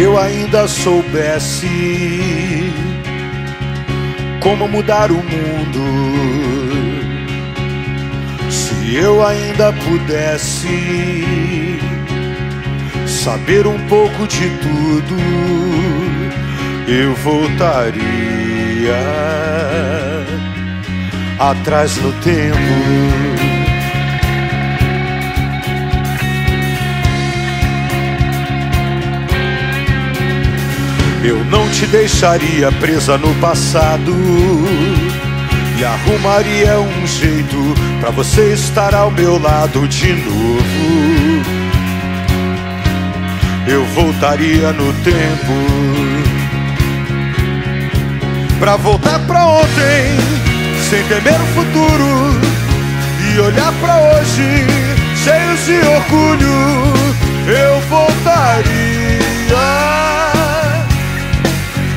eu ainda soubesse como mudar o mundo, se eu ainda pudesse saber um pouco de tudo, eu voltaria atrás no tempo. Eu não te deixaria presa no passado e arrumaria um jeito pra você estar ao meu lado de novo. Eu voltaria no tempo pra voltar pra ontem, sem temer o futuro, e olhar pra hoje, cheios de orgulho. Eu voltaria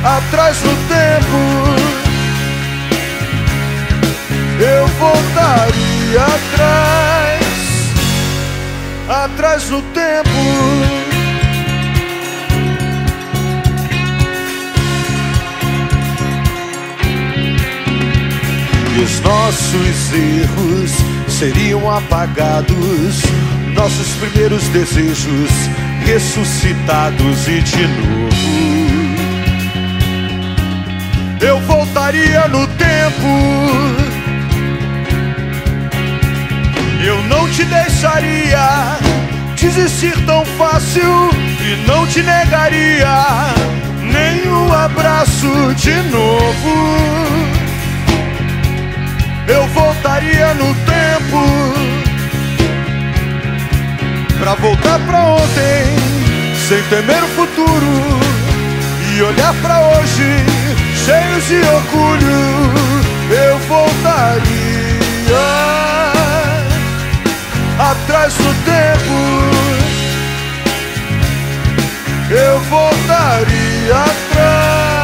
atrás no tempo, eu voltaria atrás no tempo. E os nossos erros seriam apagados, nossos primeiros desejos ressuscitados, e de novo eu voltaria no tempo. Eu não te deixaria desistir tão fácil e não te negaria nenhum abraço de novo. Eu voltaria no tempo pra voltar pra ontem, sem temer o futuro, e olhar pra hoje, cheios de orgulho. Eu voltaria atrás do tempo, eu voltaria atrás.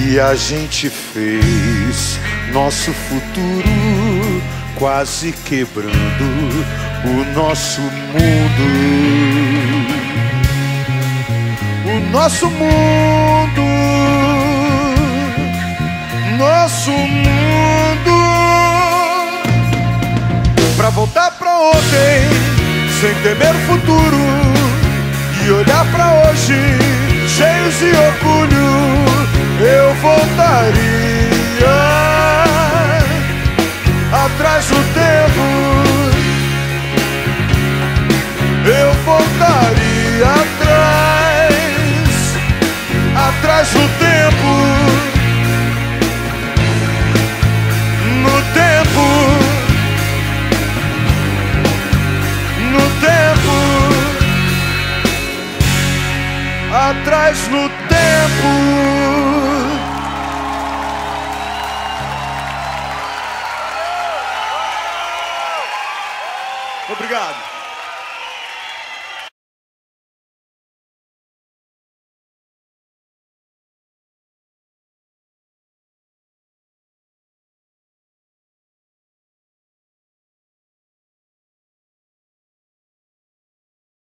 E a gente fez nosso futuro, quase quebrando o nosso mundo. O nosso mundo, nosso mundo. Pra voltar pra ontem, sem temer o futuro, e olhar pra hoje, cheios de orgulho. Eu voltaria atrás do tempo, eu voltaria atrás do tempo.